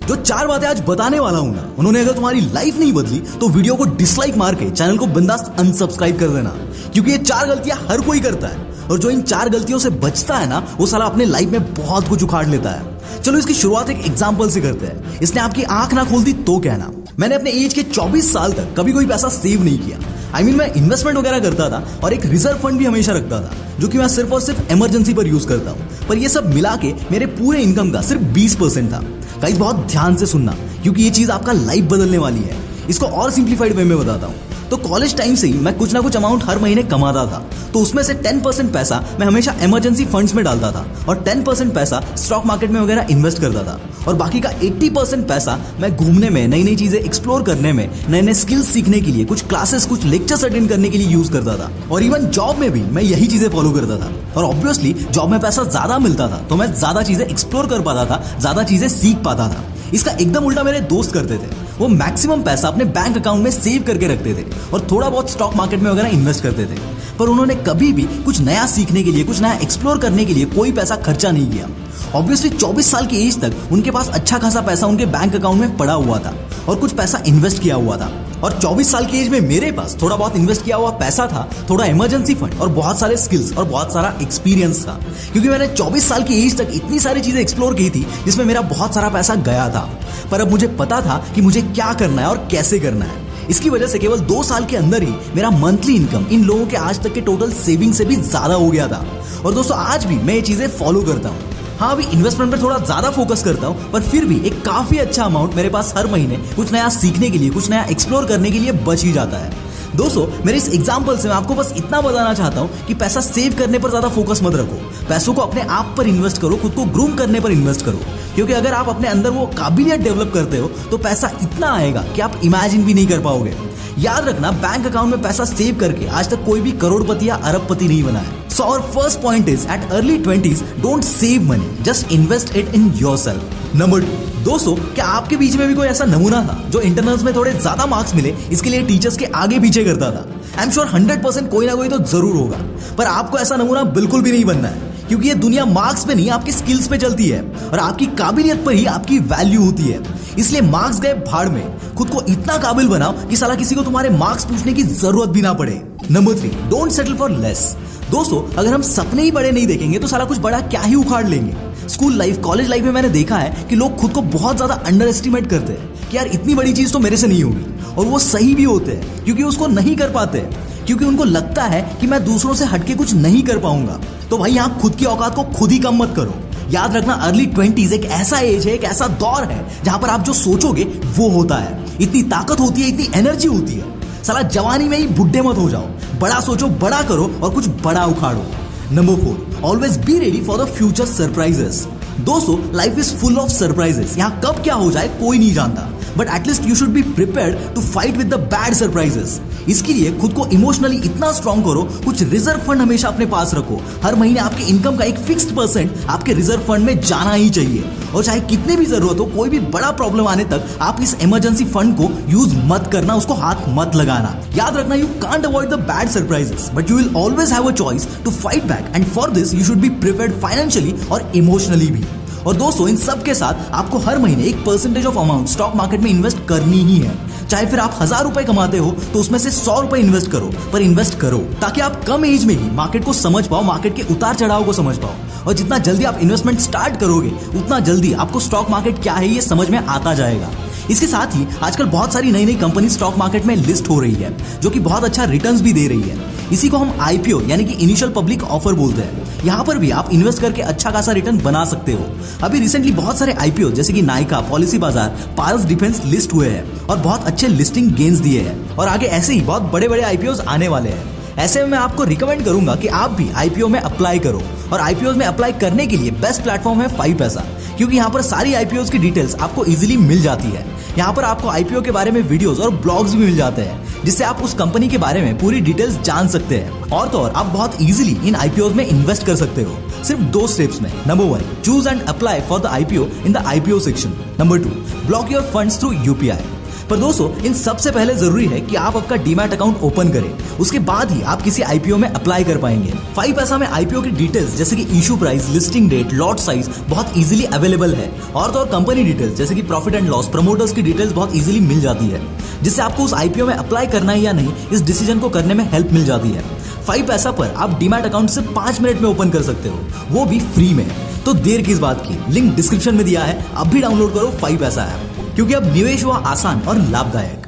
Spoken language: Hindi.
जो 4 बातें आज बताने वाला हूं ना, उन्होंने अगर तुम्हारी लाइफ नहीं बदली तो वीडियो को डिसलाइक मार के चैनल को बिंदास अनसब्सक्राइब कर देना, क्योंकि ये 4 गलतियां हर कोई करता है और जो इन 4 गलतियों से बचता है ना, वो साला अपने लाइफ में बहुत कुछ उखाड़ लेता है। चलो इसकी शुरुआत एक एग्जाम्पल से करते हैं। इसने आपकी आंख ना खोल दी तो कहना। मैंने अपने एज के 24 साल तक कभी कोई पैसा सेव नहीं किया। मैं इन्वेस्टमेंट वगैरह करता था और एक रिजर्व फंड भी हमेशा रखता था, जो कि मैं सिर्फ और सिर्फ इमरजेंसी पर यूज करता हूँ। पर ये सब मिला के मेरे पूरे इनकम का सिर्फ 20% था। गाइस बहुत ध्यान से सुनना, क्योंकि ये चीज आपका लाइफ बदलने वाली है। इसको और सिंप्लीफाइड वे में बताता हूँ। तो कॉलेज टाइम से ही मैं कुछ ना कुछ अमाउंट हर महीने कमाता था, तो उसमें से 10% पैसा मैं हमेशा इमरजेंसी फंड्स में डालता था और 10% पैसा स्टॉक मार्केट में वगैरह इन्वेस्ट करता था, और बाकी का 80% पैसा मैं घूमने में, नई नई चीजें एक्सप्लोर करने में, नए नए स्किल्स सीखने के लिए, कुछ क्लासेस, कुछ लेक्चर्स अटेंड करने के लिए यूज करता था। और इवन जॉब में भी मैं यही चीजें फॉलो करता था। और ऑब्वियसली जॉब में पैसा ज्यादा मिलता था तो मैं ज्यादा चीजें एक्सप्लोर कर पाता था, ज्यादा चीजें सीख पाता था। इसका एकदम उल्टा मेरे दोस्त करते थे। वो मैक्सिमम पैसा अपने बैंक अकाउंट में सेव करके रखते थे और थोड़ा बहुत स्टॉक मार्केट में वगैरह इन्वेस्ट करते थे, पर उन्होंने कभी भी कुछ नया सीखने के लिए, कुछ नया एक्सप्लोर करने के लिए कोई पैसा खर्चा नहीं किया। ऑब्वियसली 24 साल की एज तक उनके पास अच्छा खासा पैसा उनके बैंक अकाउंट में पड़ा हुआ था और कुछ पैसा इन्वेस्ट किया हुआ था। और 24 साल की एज में मेरे पास थोड़ा बहुत इन्वेस्ट किया हुआ पैसा था, थोड़ा इमरजेंसी फंड और बहुत सारे स्किल्स और बहुत सारा एक्सपीरियंस था, क्योंकि मैंने 24 साल की एज तक इतनी सारी चीजें एक्सप्लोर की थी जिसमें मेरा बहुत सारा पैसा गया था। पर अब मुझे पता था कि मुझे क्या करना है और कैसे करना है। इसकी वजह से केवल 2 साल के अंदर ही मेरा मंथली इनकम इन लोगों के आज तक के टोटल सेविंग से भी ज्यादा हो गया था। और दोस्तों आज भी मैं ये चीजें फॉलो करता हूँ। हाँ, अभी इन्वेस्टमेंट पर थोड़ा ज्यादा फोकस करता हूँ, पर फिर भी एक काफी अच्छा अमाउंट मेरे पास हर महीने कुछ नया सीखने के लिए, कुछ नया एक्सप्लोर करने के लिए बच ही जाता है। दोस्तों मेरे इस एग्जाम्पल से मैं आपको बस इतना बताना चाहता हूँ कि पैसा सेव करने पर ज्यादा फोकस मत रखो, पैसों को अपने आप पर इन्वेस्ट करो, खुद को ग्रूम करने पर इन्वेस्ट करो, क्योंकि अगर आप अपने अंदर वो काबिलियत डेवलप करते हो तो पैसा इतना आएगा कि आप इमेजिन भी नहीं कर पाओगे। याद रखना, बैंक अकाउंट में पैसा सेव करके आज तक कोई भी करोड़पति या अरबपति नहीं बना है। So our first point is, at early 20s don't save money, just invest it in yourself. Number 2, दोस्तों क्या आपके बीच में भी कोई ऐसा नमूना था जो इंटरनल्स में थोड़े ज्यादा मार्क्स मिले इसके लिए टीचर्स के आगे पीछे करता था? आई एम श्योर 100% कोई ना कोई तो जरूर होगा, पर आपको ऐसा नमूना बिल्कुल भी नहीं बनना है, क्योंकि ये दुनिया मार्क्स पे नहीं, आपकी स्किल्स पे चलती है और आपकी काबिलियत पर ही आपकी वैल्यू होती है। इसलिए मार्क्स गए भाड़ में, खुद को इतना काबिल बनाओ कि साला किसी को तुम्हारे मार्क्स पूछने की जरूरत भी ना पड़े। Number 3, don't settle for less. दोस्तों अगर हम सपने ही बड़े नहीं देखेंगे तो साला कुछ बड़ा क्या ही उखाड़ लेंगे। स्कूल लाइफ, कॉलेज लाइफ में मैंने देखा है कि लोग खुद को बहुत ज्यादा अंडर एस्टिमेट करते हैं कि यार इतनी बड़ी चीज तो मेरे से नहीं होगी, और वो सही भी होते हैं क्योंकि उसको नहीं कर पाते, क्योंकि उनको लगता है कि मैं दूसरों से हटके कुछ नहीं कर पाऊंगा। तो भाई यहाँ खुद की औकात को खुद ही कम मत करो। याद रखना, अर्ली 20s एक ऐसा एज है, एक ऐसा दौर है जहां पर आप जो सोचोगे वो होता है। इतनी ताकत होती है, इतनी एनर्जी होती है। साला जवानी में ही बुढ़े मत हो जाओ, बड़ा सोचो, बड़ा करो और कुछ बड़ा उखाड़ो। Number 4, always be ready for the future surprises. दोस्तों life is full of surprises. यहाँ कब क्या हो जाए कोई नहीं जानता, but at least you should be prepared to fight with the bad surprises. इसके लिए खुद को इमोशनली इतना स्ट्रांग करो, कुछ रिजर्व फंड हमेशा अपने पास रखो। हर महीने आपके इनकम का एक फिक्स्ड परसेंट आपके रिजर्व फंड में जाना ही चाहिए, और चाहे कितनी भी जरूरत हो, कोई भी बड़ा प्रॉब्लम आने तक आप इस इमरजेंसी फंड को यूज मत करना, उसको हाथ मत लगाना। याद रखना, you can't avoid the bad surprises, but you will always have a choice to fight back, and for this you should be prepared financially और इमोशनली भी। और दोस्तों इन सब के साथ आपको हर महीने एक percentage of amount stock market में इन्वेस्ट करनी ही है। चाहे फिर आप 1000 रुपए कमाते हो तो उसमें से 100 रुपए इन्वेस्ट करो, पर इन्वेस्ट करो, ताकि आप कम एज में ही मार्केट को समझ पाओ, मार्केट के उतार चढ़ाव को समझ पाओ। और जितना जल्दी आप इन्वेस्टमेंट स्टार्ट करोगे उतना जल्दी आपको स्टॉक मार्केट क्या है ये समझ में आता जाएगा। इसके साथ ही आजकल बहुत सारी नई नई कंपनी स्टॉक मार्केट में लिस्ट हो रही है, जो कि बहुत अच्छा रिटर्न्स भी दे रही है। इसी को हम आईपीओ यानी कि इनिशियल पब्लिक ऑफर बोलते हैं। यहाँ पर भी आप इन्वेस्ट करके अच्छा खासा रिटर्न बना सकते हो। अभी रिसेंटली बहुत सारे आईपीओ जैसे कि नायका, पॉलिसी बाजार, पारस डिफेंस लिस्ट हुए हैं और बहुत अच्छे लिस्टिंग गेन्स दिए हैं, और आगे ऐसे ही बहुत बड़े बड़े आईपीओ आने वाले हैं। ऐसे में मैं आपको रिकमेंड करूंगा कि आप भी आईपीओ में अप्लाई करो, और आईपीओ में अप्लाई करने के लिए बेस्ट प्लेटफॉर्म है 5 पैसा, क्योंकि यहाँ पर सारी आईपीओ की डिटेल्स आपको इजीली मिल जाती है। यहाँ पर आपको आईपीओ के बारे में वीडियोस और ब्लॉग्स भी मिल जाते हैं, जिससे आप उस कंपनी के बारे में पूरी डिटेल्स जान सकते हैं। और तो और आप बहुत इजीली इन आईपीओ में इन्वेस्ट कर सकते हो, सिर्फ 2 स्टेप्स में। Number 1, choose and apply for the IPO in the IPO section. Number 2, block your funds through UPI. पर दोस्तों इन सबसे पहले जरूरी है कि आप आपका डीमैट अकाउंट ओपन करें, उसके बाद ही आप किसी आईपीओ में अप्लाई कर पाएंगे। 5पैसा में आईपीओ की डिटेल्स जैसे कि issue price, listing date, lot size बहुत इजीली अवेलेबल है और तो और कंपनी डिटेल्स जैसे कि प्रॉफिट एंड लॉस, प्रमोटर्स की डिटेल्स बहुत इजीली मिल जाती है, जिससे आपको उस आईपीओ में अप्लाई करना है या नहीं इस डिसीजन को करने में हेल्प मिल जाती है। 5पैसा पर आप डीमैट अकाउंट से 5 मिनट में ओपन कर सकते हो, वो भी फ्री में। तो देर किस बात की, लिंक डिस्क्रिप्शन में दिया है, अब भी डाउनलोड करो 5पैसा ऐप, क्योंकि अब निवेश हुआ आसान और लाभदायक।